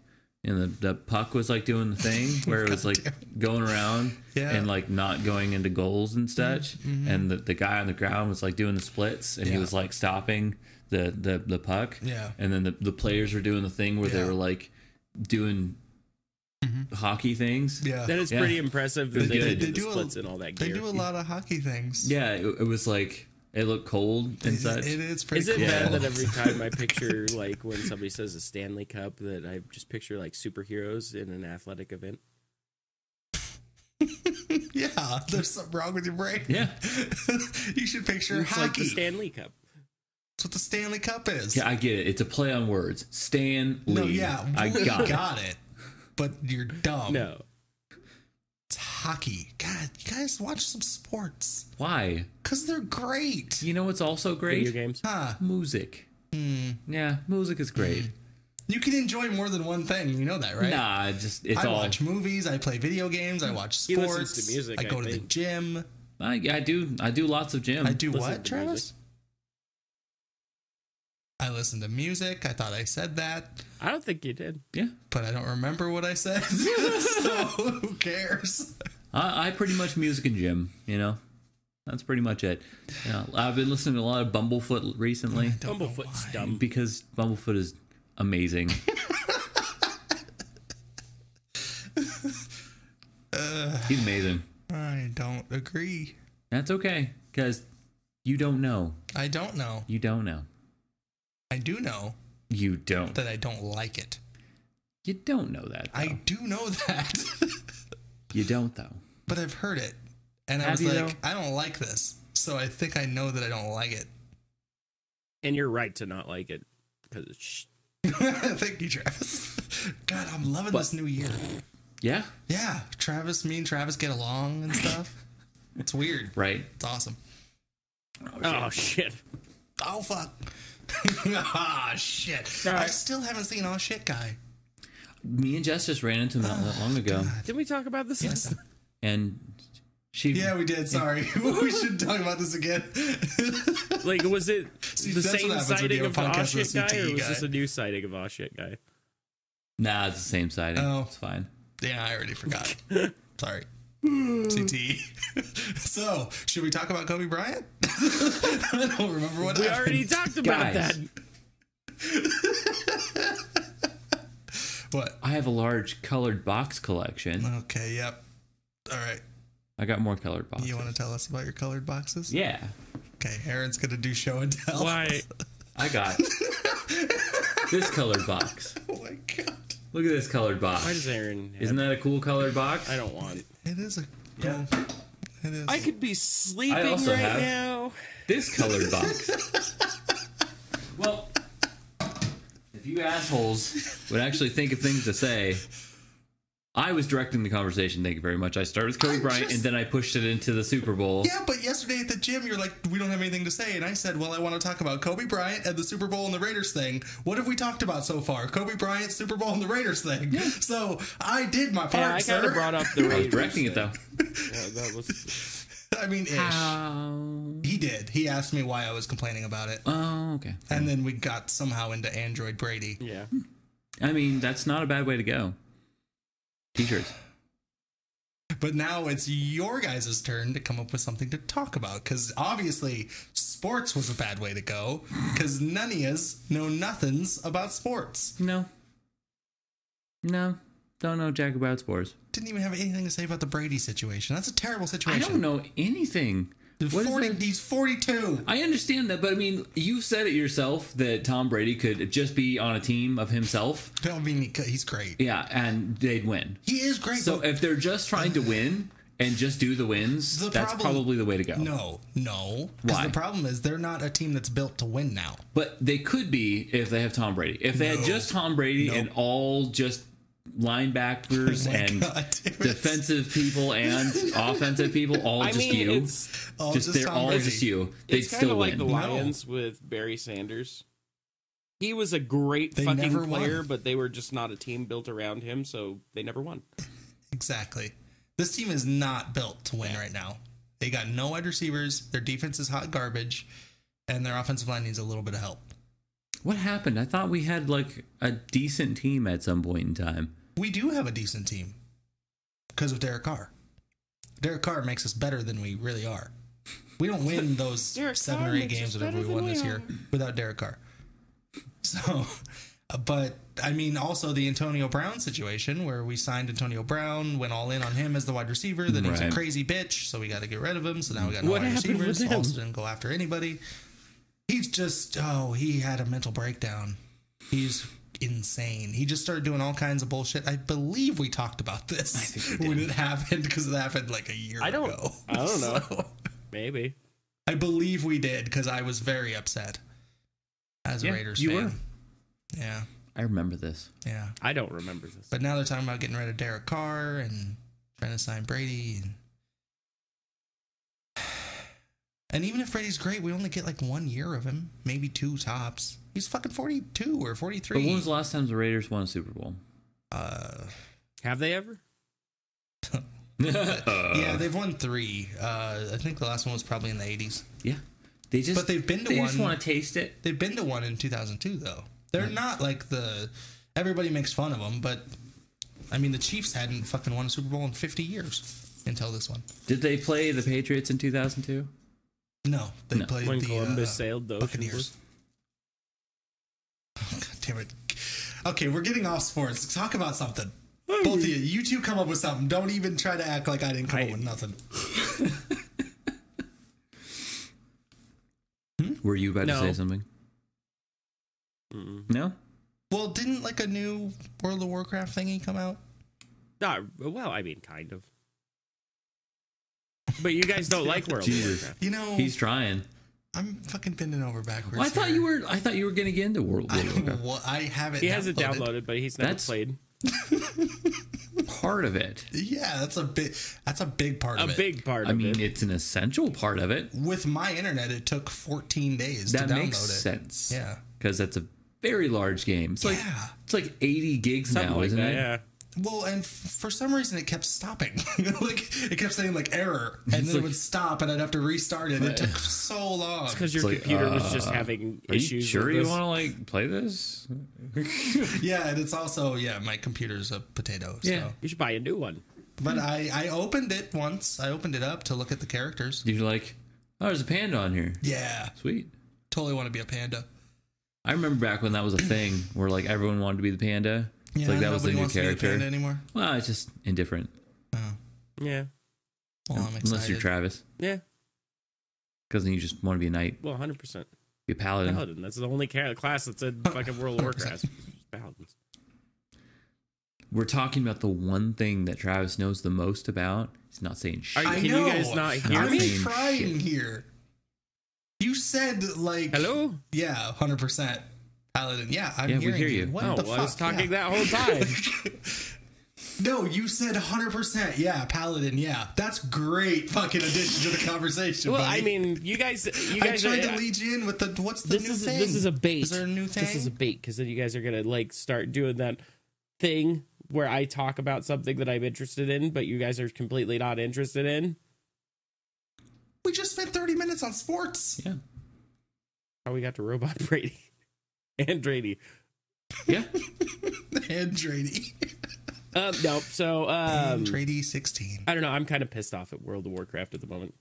and the puck was like doing the thing where it was like going around and like not going into goals and such, and the guy on the ground was like doing the splits, and he was like stopping the puck, and then the players were doing the thing where they were like doing hockey things. That is pretty impressive that they do the splits and all that gear. They do a lot of hockey things. Yeah, it was like it looked cold and such. It is pretty. Is it cool. bad that every time I picture like when somebody says a Stanley Cup that I just picture like superheroes in an athletic event? Yeah, there's something wrong with your brain. Yeah, you should picture it's hockey. like the Stanley Cup. That's what the Stanley Cup is. Yeah, I get it. It's a play on words. Stan Lee. No, yeah, I got it. But you're dumb. No. It's hockey. God, you guys watch some sports. Why? Because they're great. You know what's also great? Video games. Huh. Music. Yeah, music is great. You can enjoy more than one thing. You know that, right? Nah, I watch movies. I play video games. I watch sports. He listens to music, I go to the gym. I do lots of gym. I do Listen what, to Travis? music. I listen to music. I thought I said that. I don't think you did. Yeah. But I don't remember what I said. So who cares? I pretty much music and gym, you know? That's pretty much it. Yeah, I've been listening to a lot of Bumblefoot recently. Bumblefoot's dumb. Because Bumblefoot is amazing. He's amazing. I don't agree. That's okay, because you don't know. I don't know. You don't know. I do know You don't. that I don't like it. You don't know that, though. I do know that. You don't, though. But I've heard it. And I was like, I don't like this. So I think I know that I don't like it. And you're right to not like it because it's Thank you, Travis. God, I'm loving this new year. Yeah? Yeah, me and Travis get along and stuff. It's weird. Right. It's awesome. Oh shit. Oh fuck. Ah shit. I still haven't seen Oh Shit Guy. Me and Jess just ran into him not that long ago. Didn't we talk about this? Yes. And she... Yeah, we did. Sorry. We should talk about this again. Like, was it the that's same what happens when sighting you of have a the podcast Oh Shit with a Guy, or CTE was guy. this a new sighting of Oh Shit Guy? Nah, it's the same sighting. Oh. It's fine. Yeah, I already forgot. Sorry. CTE. So, should we talk about Kobe Bryant? I don't remember what We happened. already talked about Guys. that. What? I have a large colored box collection. Okay, yep. All right. I got more colored boxes. You want to tell us about your colored boxes? Yeah. Okay, Aaron's going to do show and tell. Why? I got this colored box. Oh my god. Look at this colored box. Why does Aaron? Isn't that a cool colored box? I don't want. It is a... Yeah. It is. I could be sleeping I also right have- now. This colored box. Well, if you assholes would actually think of things to say, I was directing the conversation. Thank you very much. I started with Kobe Bryant, and then I pushed it into the Super Bowl. Yeah, but yesterday at the gym, you're like, we don't have anything to say. And I said, well, I want to talk about Kobe Bryant and the Super Bowl and the Raiders thing. What have we talked about so far? Kobe Bryant, Super Bowl, and the Raiders thing. Yeah. So I did my part, Yeah, I kind of brought up the I was Raiders. directing it, though. Yeah, that was. I mean, ish. He did. He asked me why I was complaining about it. Oh, okay. And then we got somehow into Android Brady. Yeah. I mean, that's not a bad way to go. T-shirts. But now it's your guys' turn to come up with something to talk about. Because obviously, sports was a bad way to go. Because none of yous know nothings about sports. No. Don't know jack about sports. Didn't even have anything to say about the Brady situation. That's a terrible situation. I don't know anything. He's 42. I understand that, but I mean, you said it yourself that Tom Brady could just be on a team of himself. I mean, he's great. Yeah, and they'd win. He is great. So if they're just trying to win and just do the wins, that's probably the way to go. No. Why? Because the problem is they're not a team that's built to win now. But they could be if they have Tom Brady. If they had just Tom Brady and all just linebackers and defensive people and offensive people, all they're all just you. They'd still win. It's kind of like the Lions with Barry Sanders. He was a great fucking player, but they were just not a team built around him, so they never won. Exactly. This team is not built to win right now. They got no wide receivers. Their defense is hot garbage, and their offensive line needs a little bit of help. What happened? I thought we had like a decent team at some point in time. We do have a decent team because of Derek Carr. Derek Carr makes us better than we really are. We don't win those 7 or 8 games that we won this year without Derek Carr. So, but I mean, also the Antonio Brown situation where we signed Antonio Brown, went all in on him as the wide receiver. Then he's a crazy bitch, so we got to get rid of him. So now we got no wide receivers. Also didn't go after anybody. He's just, he had a mental breakdown. He's insane. He just started doing all kinds of bullshit. I believe we talked about this when it happened, because it happened like a year ago. I don't know. Maybe. I believe we did, because I was very upset as a Raiders fan. You were? Yeah. I remember this. Yeah. I don't remember this. But now they're talking about getting rid of Derek Carr and trying to sign Brady. And even if Brady's great, we only get like 1 year of him, maybe 2 tops. He's fucking 42 or 43. But when was the last time the Raiders won a Super Bowl? Have they ever? Yeah, they've won 3. I think the last one was probably in the 80s. Yeah. But they've been to one. They just want to taste it. They've been to one in 2002, though. They're not like everybody makes fun of them, but I mean, the Chiefs hadn't fucking won a Super Bowl in 50 years until this one. Did they play the Patriots in 2002? No, they played when Columbus sailed the Buccaneers. Oh, God damn it. Okay, we're getting off sports. Let's talk about something. Both of you. You two come up with something. Don't even try to act like I didn't come up with nothing. Were you about to say something? No? Well, didn't like a new World of Warcraft thingy come out? Well, I mean, kind of. But you guys don't like World of Warcraft. You know, he's trying. I'm fucking bending over backwards. Well, I thought you were going to get into World of Warcraft. Well, I haven't. He hasn't downloaded, but he's never played. Part of it. Yeah, that's a big part of it. A big part of it. I mean, it's an essential part of it. With my internet, it took 14 days to download it. That makes sense. Yeah. Because that's a very large game. It's like 80 gigs now, isn't it? Yeah. Well, and for some reason it kept stopping. Like it kept saying like error, and then it would stop, and I'd have to restart it. It took so long. It's because your computer was just having issues. Are you sure you want to like play this? Yeah, and it's also my computer's a potato. So. Yeah, you should buy a new one. But I opened it once. I opened it up to look at the characters. You're like, oh, there's a panda on here. Yeah, sweet. Totally want to be a panda. I remember back when that was a thing, where like everyone wanted to be the panda. Yeah, like that was the new character anymore. Well, it's just indifferent. Oh. Yeah. Well, I'm excited. Unless you're Travis. Yeah. Because then you just want to be a knight. Well, 100%. Be a paladin. That's the only class that's in fucking World of Warcraft. Paladins. We're talking about the one thing that Travis knows the most about. He's not saying shit. Can you guys not hear me? I'm trying here. You said like... Hello? Yeah, 100%. Paladin. Yeah, I'm hearing we hear you. What the fuck? I was talking that whole time. No, you said 100%. Yeah, Paladin. Yeah, that's great. Fucking addition to the conversation. Well, buddy. I mean, you guys. I tried to lead you in with the what's the new thing? This is a bait. Is there a new thing? This is a bait because then you guys are gonna like start doing that thing where I talk about something that I'm interested in, but you guys are completely not interested in. We just spent 30 minutes on sports. Yeah. How we got to Robot Brady and Drady. Yeah. And Drady. No, so Drady 16. I don't know. I'm kind of pissed off at World of Warcraft at the moment.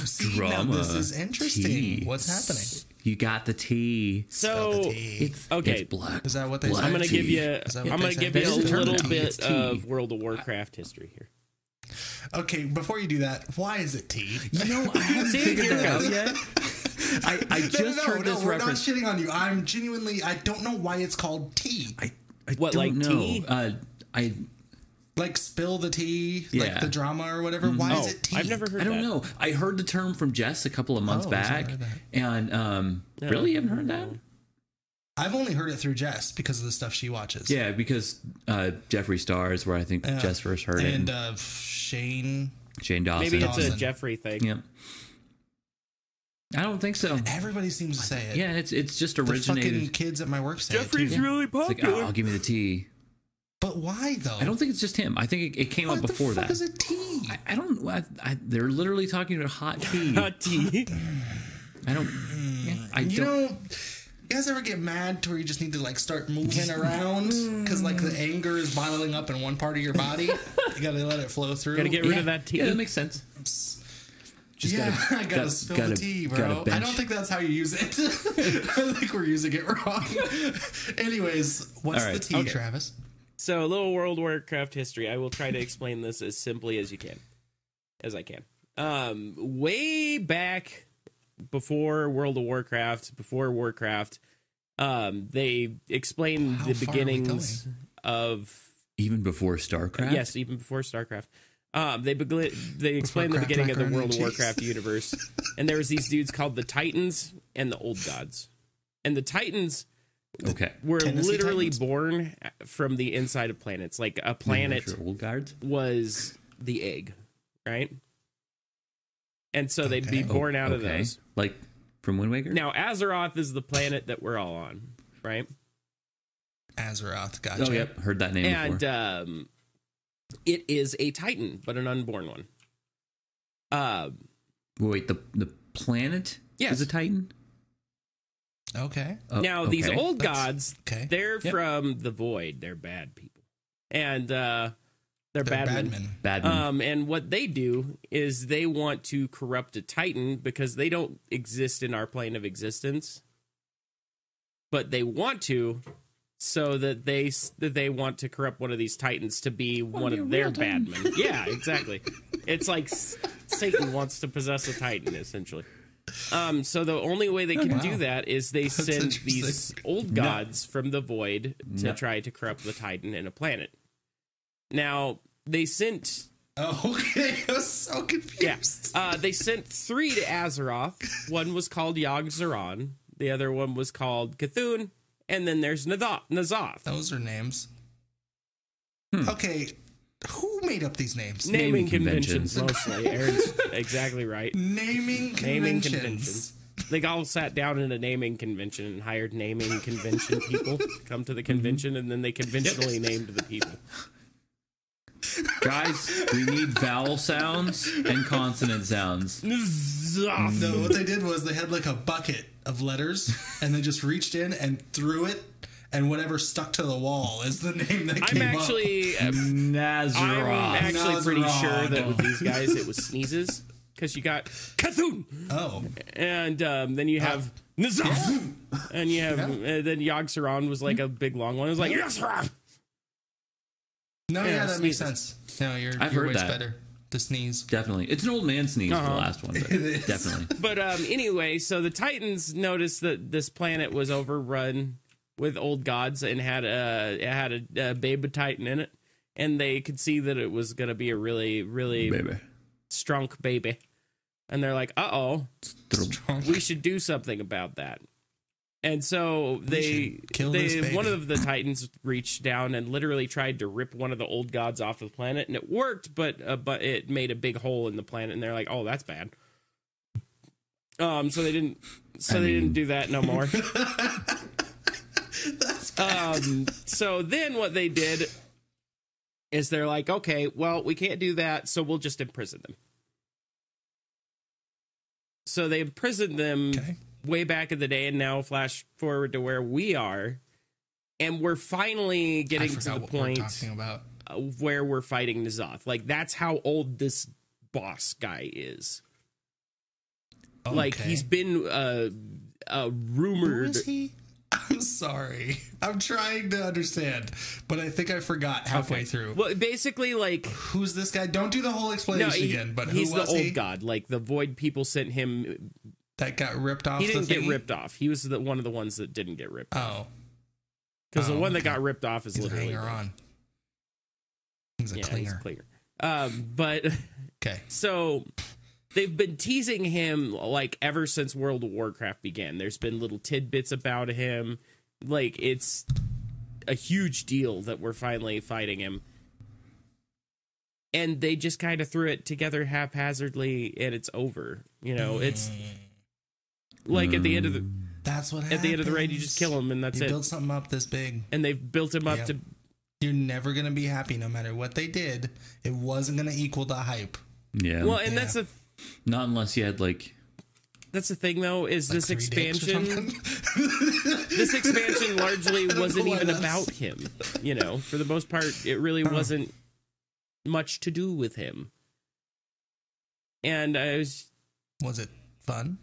See, drama. now this is interesting. Tea. What's happening? You got the tea. So It's okay. It's black. Is that what they Black say? I'm gonna tea. give you. Is that what I'm they gonna say? give you That a is the term little now. bit It's tea. of World of Warcraft history here. Okay, before you do that, why is it tea? You know, I haven't See, figured here that out goes. yet. I just heard this we're reference. not shitting on you. I'm genuinely, I don't know why it's called tea. I What, don't like know. tea? I Like spill the tea, Yeah. like the drama or whatever. Why is it tea? I've never heard I don't that. know. I heard the term from Jess a couple of months Oh, so I back, heard that. and really, you haven't heard that? I've only heard it through Jess because of the stuff she watches. Yeah, because Jeffree Star is where I think Jess first heard it. And Shane Dawson. Maybe it's a Dawson. Jeffrey thing. Yeah. I don't think so. Everybody seems to say it. Yeah, it's just The originated. fucking kids at my work say Jeffrey's it too. really It's like, popular. oh, give me the tea. But why though? I don't think it's just him. I think it came up before What the fuck that. is it tea? I don't. They're literally talking about hot tea. Hot tea. I don't. I You don't. know, you guys ever get mad to where you just need to like start moving around because like the anger is boiling up in one part of your body? You gotta let it flow through. Gotta get rid of that tea. Yeah, that makes sense. Just I gotta spill the tea, bro. I don't think that's how you use it. I think we're using it wrong. Anyways, what's All right. the tea, Okay. Travis? So, a little World of Warcraft history. I will try to explain this as simply as I can. Way back before World of Warcraft, before Warcraft, they explained How the far are we beginnings of Even before StarCraft. yes, even before StarCraft. They explained the Craft beginning of the Macaroni World and of Cheese. Warcraft universe, and there was these dudes called the Titans and the Old Gods, and the Titans Okay. were Tennessee literally Titans? born from the inside of planets. Like a planet Old guards. was the egg, right? And so they'd be Okay. born out of those. Like from Wind Waker. Now, Azeroth is the planet that we're all on, right? Azeroth, gotcha. Oh, yep. Heard that name And before. it is a Titan, but an unborn one. Wait, the planet Yes. is a Titan. Okay. Oh, Now, these okay. old That's- gods, okay. they're Yep. from the Void. They're bad people. And they're They're badmen. badmen. And what they do is they want to corrupt a Titan because they don't exist in our plane of existence, but they want to, so that they want to corrupt one of these Titans to be one be a of their real Titan. badmen. Yeah, exactly. It's like Satan wants to possess a Titan, essentially. So the only way they can wow. do that is they send interesting. these old gods from the Void to No. try to corrupt the Titan in a planet. Now, they sent... Oh, okay. I was so Yeah. confused. They sent 3 to Azeroth. One was called Yogg-Saron. The other one was called Cthulhu. And then there's N'Zoth. Those are names. Hmm. Okay. Who made up these names? Naming Naming conventions, conventions. mostly. Aaron's exactly right. Naming conventions. Naming conventions. They all sat down in a naming convention and hired naming convention people to come to the convention, and then they conventionally named the people. Guys, we need vowel sounds and consonant sounds. N'Zoth. No, what they did was they had like a bucket of letters, and they just reached in and threw it, and whatever stuck to the wall is the name that I'm came actually, I'm Nazareth. actually pretty sure that Nazareth. with these guys it was sneezes, because you got Cthulhu. up. Oh. And then you have N'Zoth. And you have then Yogg-Saron was like a big long one. It was like Yogg-Saron. No, Yeah, yeah, that makes sneezes. sense. No, you're I've you're heard way that. better. The sneeze. Definitely. It's an old man sneeze, the last one. But It is. definitely. But anyway, so the Titans noticed that this planet was overrun with old gods and had a baby Titan in it, and they could see that it was going to be a really, really Baby. strong baby. And they're like, "Uh-oh, we should do something about that." And so should kill this baby. one of the Titans reached down and literally tried to rip one of the old gods off the planet, and it worked, but it made a big hole in the planet, and they're like, "Oh, that's bad." So they didn't do that no more. That's bad. So then what they did is they're like, "Okay, well, we can't do that, so we'll just imprison them." So they imprisoned them way back in the day, and now flash forward to where we are, and we're finally getting to the point where we're fighting N'Zoth. Like, that's how old this boss guy is. Okay. Like, he's been rumored. Who is he? I'm sorry. I'm trying to understand, but I think I forgot halfway through. Well, basically, like, who's this guy? Don't do the whole explanation again. But he's the old god. Like, the Void people sent him. That got ripped off. He didn't get ripped off. He was one of the ones that didn't get ripped off. Oh, because the one that got ripped off is literally a hanger on. He's a clinger. He's a clinger. But okay, so. They've been teasing him, like, ever since World of Warcraft began. There's been little tidbits about him. Like, it's a huge deal that we're finally fighting him. And they just kind of threw it together haphazardly, and it's over. You know, it's like at the end of the... That's what happens. At the end of the raid, you just kill him, and that's it. You build something up this big. And they've built him up to... You're never going to be happy no matter what they did. It wasn't going to equal the hype. Yeah. Well, and that's the... Not unless you had, like... That's the thing, though, is like this expansion... this expansion largely wasn't even about him. You know, for the most part, it really wasn't much to do with him. And I was... Was it fun?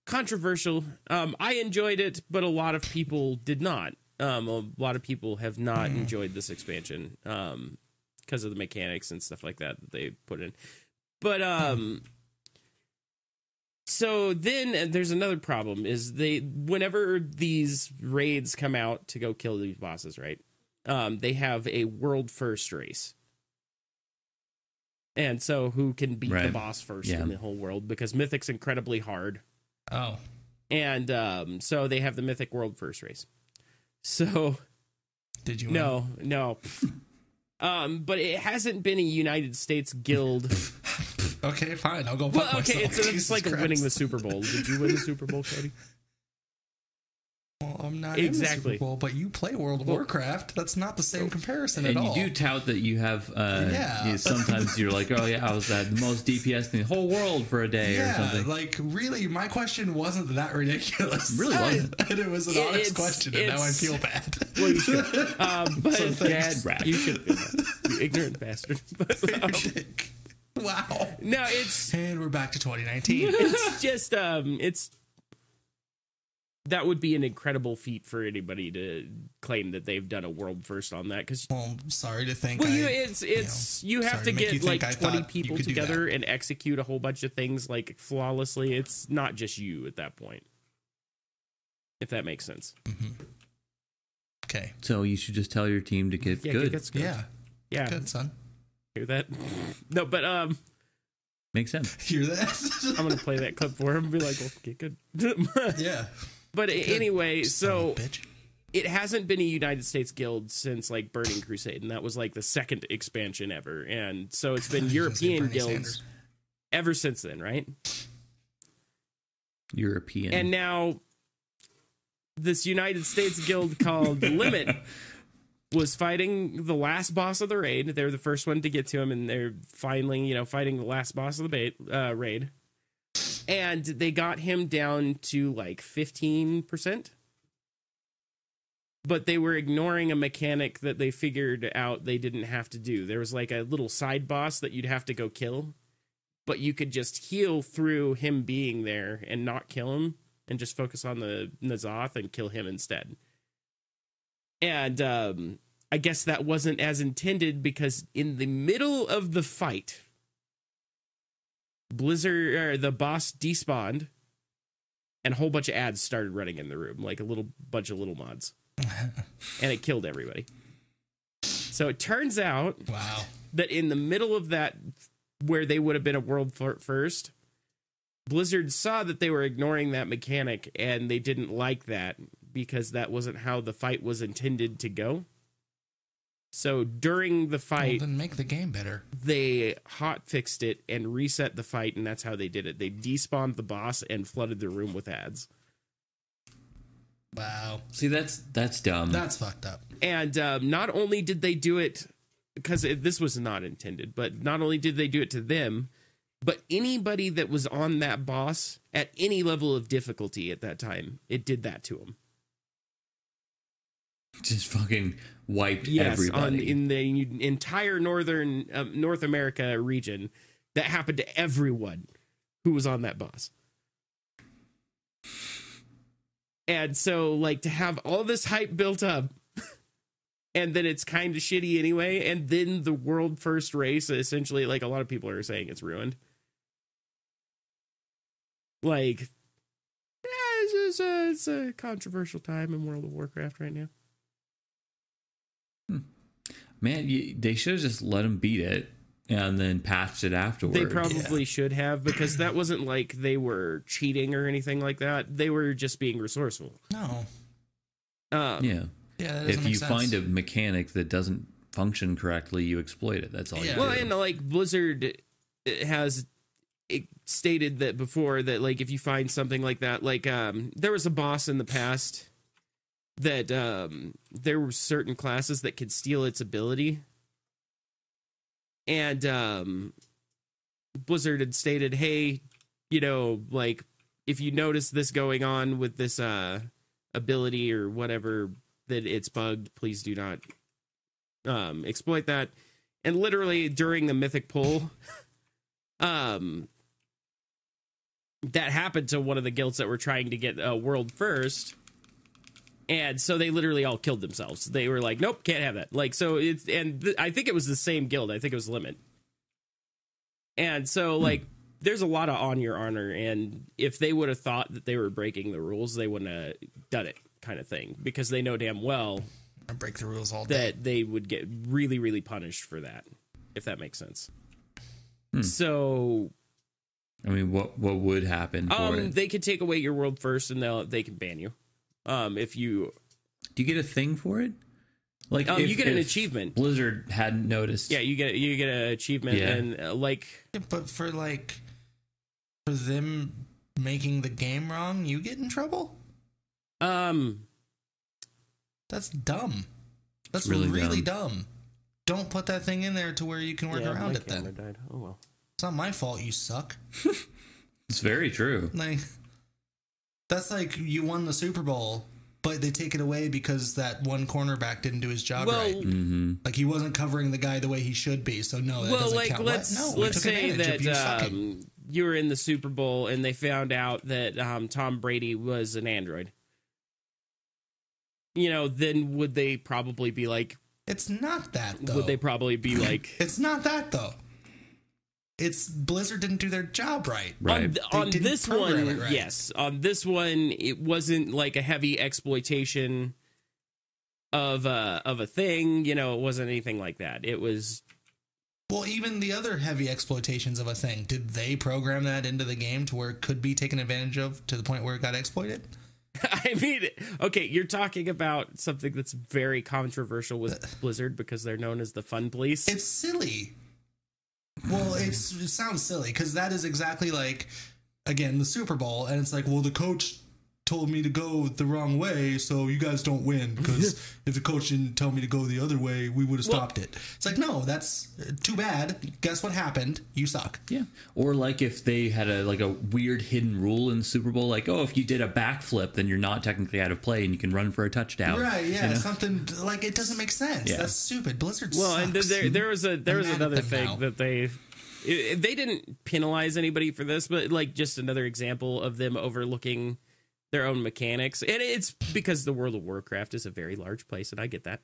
Controversial. I enjoyed it, but a lot of people did not. A lot of people have not enjoyed this expansion because of the mechanics and stuff like that they put in. But so then there's another problem is whenever these raids come out to go kill these bosses, right? They have a world first race. And so who can beat the boss first in the whole world, because Mythic's incredibly hard. Oh. And so they have the Mythic world first race. So did you win? No. But it hasn't been a United States guild. Okay, fine. I'll go fuck myself. It's like winning the Super Bowl. Did you win the Super Bowl, Cody? Well, I'm not in the Super Bowl, but you play World of Warcraft. That's not the same comparison at all. And you do tout that you have, sometimes you're like, oh yeah, I was at the most DPS in the whole world for a day or something. Like, really, my question wasn't that ridiculous. It really wasn't. And it was an honest question, and now I feel bad. Well, you should. But you should feel bad. You ignorant bastard. Wow. No, it's... And we're back to 2019. It's just, that would be an incredible feat for anybody to claim that they've done a world first on that. Cause, well, I'm sorry to think. Well, you have to get like 20 people together and execute a whole bunch of things like flawlessly. It's not just you at that point, if that makes sense. Mm-hmm. Okay, so you should just tell your team to get good. Yeah, good, son. Hear that? No, but makes sense. Hear that? I'm gonna play that clip for him and be like, well, get good. Yeah. But anyway, so it hasn't been a United States guild since like Burning Crusade, and that was like the second expansion ever. And so it's been European guilds ever since then, right? European. And now this United States guild called Limit was fighting the last boss of the raid. They're the first one to get to him, and they're finally, fighting the last boss of the raid. And they got him down to like 15%. But they were ignoring a mechanic that they figured out they didn't have to do. There was like a little side boss that you'd have to go kill. But you could just heal through him being there and not kill him. And just focus on the N'Zoth and kill him instead. And I guess that wasn't as intended, because in the middle of the fight, the boss despawned, and a whole bunch of ads started running in the room, like a little bunch of little mods, and it killed everybody. So it turns out that in the middle of that, where they would have been a world first, Blizzard saw that they were ignoring that mechanic, and they didn't like that, because that wasn't how the fight was intended to go. So during the fight, then make the game better. They hot fixed it and reset the fight, and that's how they did it. They despawned the boss and flooded the room with ads. Wow. See, that's dumb. That's fucked up. And not only did they do it, because this was not intended, but not only did they do it to them, But anybody that was on that boss at any level of difficulty at that time, it did that to them. Just fucking wiped everybody. In the entire northern North America region, that happened to everyone who was on that boss. And so, like, to have all this hype built up, and then it's kind of shitty anyway, and then the world first race, essentially, like, a lot of people are saying it's ruined. Like, yeah, it's a controversial time in World of Warcraft right now. Man, they should have just let him beat it and then patched it afterwards. They probably should have, because that wasn't like they were cheating or anything like that. They were just being resourceful. No. Yeah. Yeah. If you find a mechanic that doesn't function correctly, you exploit it. That's all you do. Well, and like Blizzard has stated that before, that like if you find something like that, like there was a boss in the past that there were certain classes that could steal its ability, and Blizzard had stated, hey, you know, like, if you notice this going on with this ability or whatever, that it's bugged, please do not exploit that. And literally during the mythic pull, that happened to one of the guilds that were trying to get world first. And so they literally all killed themselves. They were like, nope, can't have that. Like, so it's, and I think it was the same guild. I think it was Limit. And so, like, there's a lot of on your honor. And if they would have thought that they were breaking the rules, they wouldn't have done it, kind of thing. Because they know damn well I break the rules all day. That they would get really, really punished for that, if that makes sense. So, I mean, what would happen for it? They could take away your world first, and they can ban you. If you do, you get a thing for it. Like, you get an achievement. Blizzard hadn't noticed. Yeah, you get an achievement, and like. Yeah, but for them making the game wrong, you get in trouble. That's dumb. That's really dumb. Don't put that thing in there to where you can work around it. Then died. Oh well, it's not my fault. You suck. It's very true. Like, that's like you won the Super Bowl, but they take it away because that one cornerback didn't do his job right. Mm-hmm. Like, he wasn't covering the guy the way he should be. So no, that doesn't count. Let's say that you were in the Super Bowl and they found out that Tom Brady was an android. You know, then would they probably be like, it's not that, though. Would they probably be like, it's not that, though. It's Blizzard didn't do their job right. On this one, right. Yes. On this one, it wasn't like a heavy exploitation of a thing. You know, it wasn't anything like that. It was. Well, even the other heavy exploitations of a thing, did they program that into the game to where it could be taken advantage of to the point where it got exploited? I mean, okay, you're talking about something that's very controversial with Blizzard because they're known as the fun police. It's silly. Well, it sounds silly because that is exactly like, again, the Super Bowl, and it's like, well, the coach told me to go the wrong way, so you guys don't win, because if the coach didn't tell me to go the other way, we would have stopped it. It's like, no, that's too bad. Guess what happened? You suck. Yeah. Or like if they had a weird hidden rule in the Super Bowl, like, oh, if you did a backflip, then you're not technically out of play and you can run for a touchdown. Right, yeah, you know? Something like, it doesn't make sense. Yeah. That's stupid. Blizzard sucks. Well, and there was another thing that they didn't penalize anybody for this, but like just another example of them overlooking their own mechanics, and it's because the World of Warcraft is a very large place, and I get that.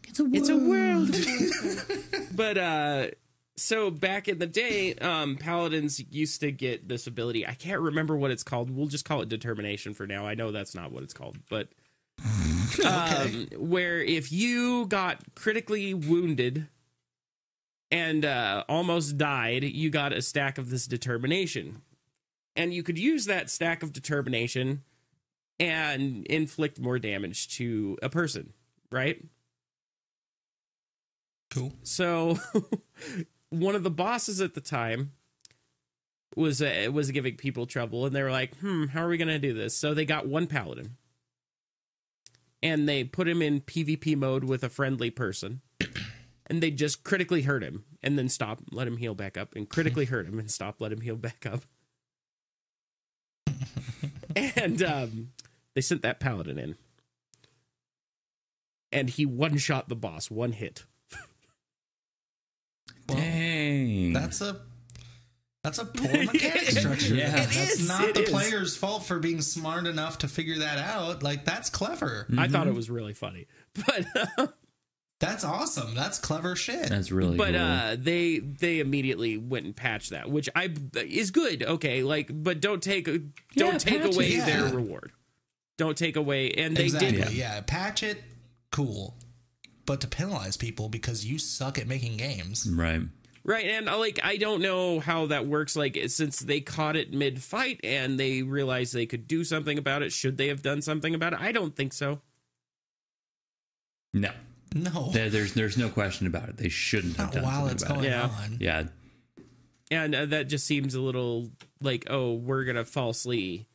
It's a world. But so back in the day, paladins used to get this ability. I can't remember what it's called. We'll just call it determination for now. I know that's not what it's called, but okay. Where if you got critically wounded and almost died, you got a stack of this determination. And you could use that stack of determination and inflict more damage to a person, right? Cool. So one of the bosses at the time was giving people trouble, and they were like, how are we going to do this? So they got one paladin, and they put him in PvP mode with a friendly person. and they just critically hurt him and then stop, let him heal back up, and critically hurt him and stop, let him heal back up. And they sent that paladin in, and he one-shot the boss, one hit. Dang. That's a poor mechanic structure. Yeah. That's not the player's fault for being smart enough to figure that out. Like, that's clever. I thought it was really funny, but that's awesome. That's clever shit. That's really cool. They immediately went and patched that, which is good. Okay, like, but don't take away their reward. Don't take away, and they did. Yeah, patch it, cool. But to penalize people because you suck at making games, right? Right, and like, I don't know how that works. Like, since they caught it mid-fight and they realized they could do something about it, should they have done something about it? I don't think so. No. There's no question about it. They shouldn't have done something about it. Yeah. And that just seems a little like, oh, we're going to falsely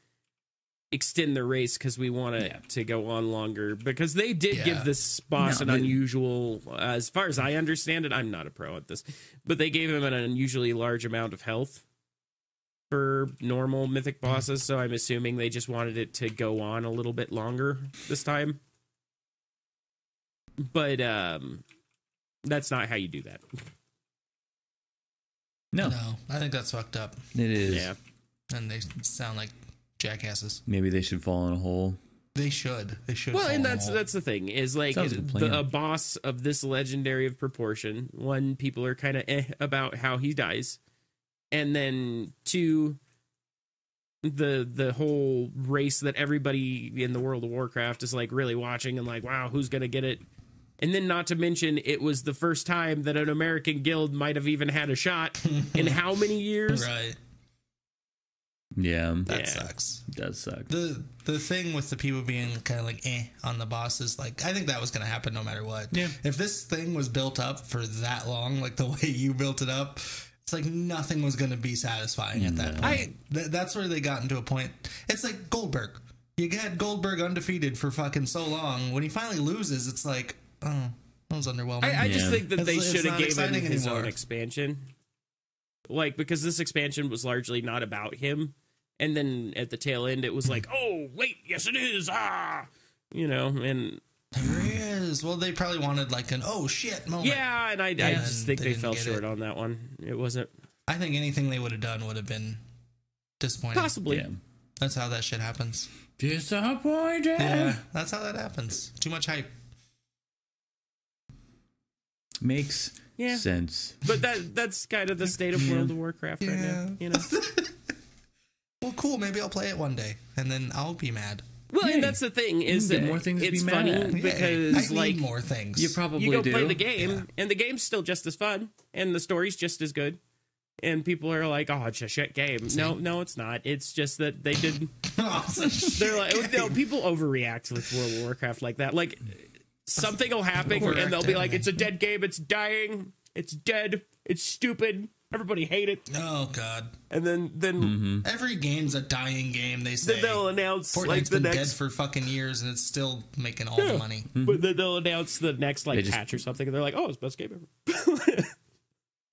extend the race because we want it to go on longer. Because they did give this boss an unusual, as far as I understand it, I'm not a pro at this, but they gave him an unusually large amount of health for normal mythic bosses. So I'm assuming they just wanted it to go on a little bit longer this time. But that's not how you do that. No, I think that's fucked up. It is. Yeah. And they sound like jackasses. Maybe they should fall in a hole. They should. Well, and that's the thing is, like, a boss of this legendary of proportion. One, people are kind of about how he dies, and then two, the whole race that everybody in the World of Warcraft is like really watching and like, wow, who's gonna get it? And then, not to mention, it was the first time that an American guild might have even had a shot in how many years? Right. Yeah. That sucks. It does suck. The thing with the people being kind of like on the bosses, like, I think that was going to happen no matter what. Yeah. If this thing was built up for that long, like the way you built it up, it's like nothing was going to be satisfying at that point. That's where they got into a point. It's like Goldberg. You had Goldberg undefeated for fucking so long. When he finally loses, it's like, oh, that was underwhelming. I just think that they should have given him his own expansion. Like, because this expansion was largely not about him. And then at the tail end, it was like, oh, wait, yes, it is. You know, and there he is. Well, they probably wanted like an oh shit moment. Yeah, and I just think they fell short on that one. It wasn't. I think anything they would have done would have been disappointing. Possibly. Yeah. That's how that shit happens. Disappointed. Yeah, that's how that happens. Too much hype. Makes sense. But that's kind of the state of World of Warcraft right now, you know. Well, cool. Maybe I'll play it one day, and then I'll be mad. Well, and that's the thing is that more things it's to be mad funny at. because I like need more things. You probably you go do. play the game, and the game's still just as fun, and the story's just as good, and people are like, "Oh, it's a shit game." No, it's not. It's just that they did. They're like, no, people overreact with World of Warcraft like that. Like something will happen, and they'll be like, "It's a dead game. It's dying. It's dead. It's stupid." Everybody hate it. Oh God! And then every game's a dying game. They say then they'll announce Fortnite's like the been next dead for fucking years, and it's still making all the money. But then they'll announce the next like patch or something, and they're like, "Oh, it's the best game ever."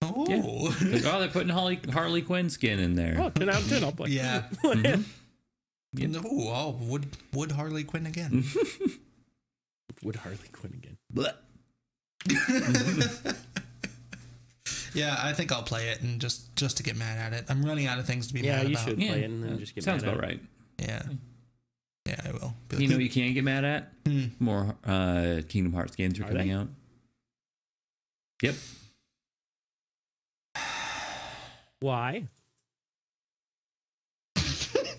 Oh, like, they're putting Harley Quinn skin in there. Oh, 10 out of 10. I'll play. Yeah. Would Harley Quinn again? Would Harley Quinn again? Yeah, I think I'll play it and just to get mad at it. I'm running out of things to be mad about. Yeah, you should play it and then just get Sounds mad about at it. right. Yeah, I will. You know, you can't get mad at more Kingdom Hearts games are coming out. Yep. Why?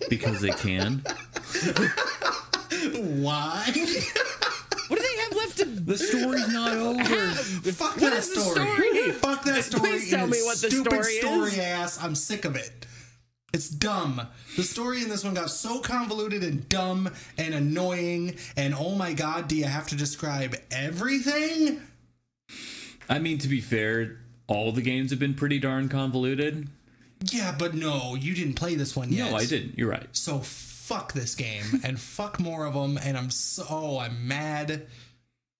Because they can. Why? What do they have left to... The story's not over. Fuck that story. Fuck that story. Please tell me what the story is. Ass. I'm sick of it. It's dumb. The story in this one got so convoluted and dumb and annoying. And oh my God, do you have to describe everything? I mean, to be fair, all the games have been pretty darn convoluted. Yeah, but no, you didn't play this one yet. No, I didn't. You're right. So fuck this game and fuck more of them. And I'm mad.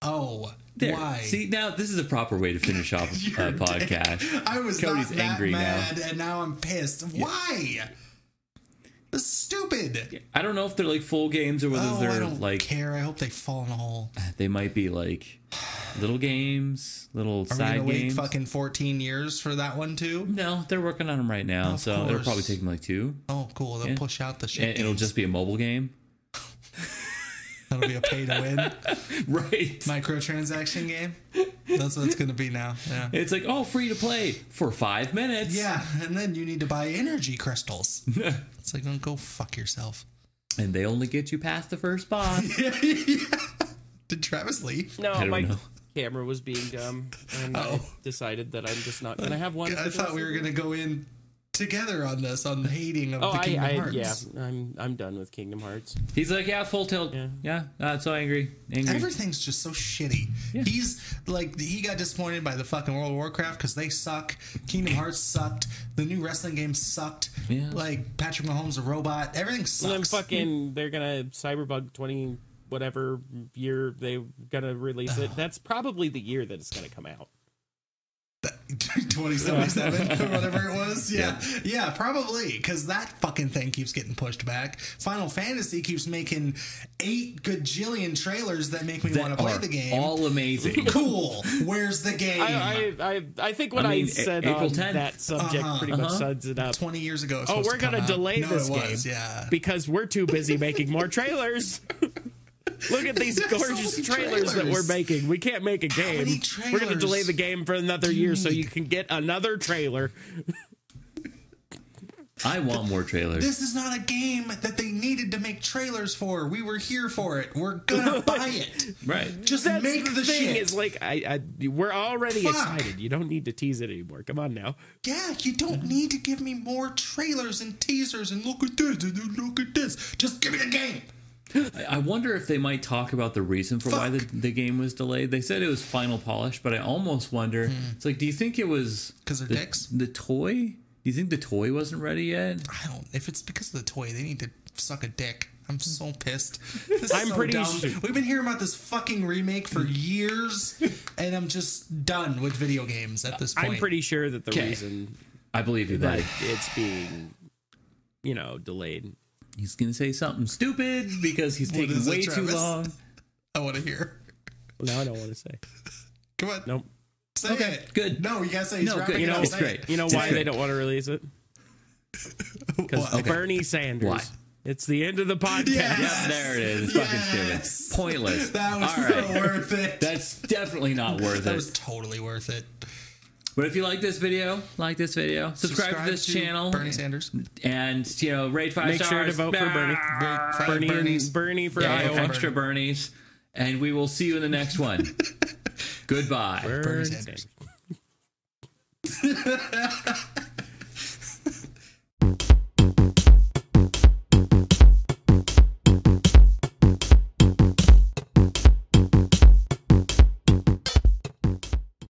Oh, there. Why? See, now this is a proper way to finish off a podcast. I was Cody's not that angry mad, now. and now I'm pissed. Yeah. Why? It's stupid. I don't know if they're like full games or whether they're I don't like. Care. I hope they fall in a hole. They might be like little games, little side games. Wait fucking 14 years for that one too? No, they're working on them right now, so it'll probably take them like 2. Oh, cool. They'll push out the shit. And it'll just be a mobile game. That'll be a pay to win. Right. Microtransaction game. That's what it's going to be now. Yeah. It's like, oh, free to play for 5 minutes. Yeah. And then you need to buy energy crystals. It's like, go fuck yourself. And they only get you past the first boss. Yeah. Did Travis leave? No, my camera was being dumb. And I decided that I'm just not going to have one. I thought we were going to go in together on this, on the hating of the Kingdom Hearts. Yeah, I'm done with Kingdom Hearts. He's like, yeah, full tilt. Yeah, so angry. Everything's just so shitty. Yeah. He's like, he got disappointed by the fucking World of Warcraft because they suck. Kingdom Hearts sucked. The new wrestling game sucked. Yeah. Like, Patrick Mahomes a robot. Everything sucks. And then fucking, they're gonna Cyberbug 20 whatever year they're gonna release it. That's probably the year that it's gonna come out. 2077 or whatever it was. Yeah, probably, because that fucking thing keeps getting pushed back. Final Fantasy keeps making 8 gajillion trailers that make me want to play the game. All amazing. Cool. Where's the game? I think what I said April on 10th. That subject pretty much sums it up. 20 years ago. We're gonna delay this game because we're too busy making more trailers. Look at these gorgeous trailers that we're making. We can't make a game. We're going to delay the game for another year so you can get another trailer. I want more trailers. This is not a game that they needed to make trailers for. We were here for it. We're gonna buy it. Right. Just make the thing shit. Is like we're already excited. You don't need to tease it anymore. Come on now. Yeah, you don't need to give me more trailers and teasers and look at this and look at this. Just give me the game. I wonder if they might talk about the reason for why the game was delayed. They said it was final polish, but I almost wonder. It's like, do you think it was because they're dicks? The toy? Do you think the toy wasn't ready yet? I don't. If it's because of the toy, they need to suck a dick. I'm so pissed. I'm so pretty sure. We've been hearing about this fucking remake for years, and I'm just done with video games at this point. I'm pretty sure that the reason I believe you that it's being, delayed. He's going to say something stupid because he's taking way too long. I want to hear. No, I don't want to say. Come on. Nope. Say it. Good. No, you got to say he's good. It's great. You know why they don't want to release it? Because Bernie Sanders. Why? It's the end of the podcast. Yes. Yep, there it is. Fucking stupid. Pointless. That was so worth it. That's definitely not worth it. That was totally worth it. But if you like this video, subscribe to this channel. Bernie Sanders. And, rate 5 stars. Make sure to vote for Bernie. Bernie for Iowa. Extra Bernies. And we will see you in the next one. Goodbye. Bernie Sanders.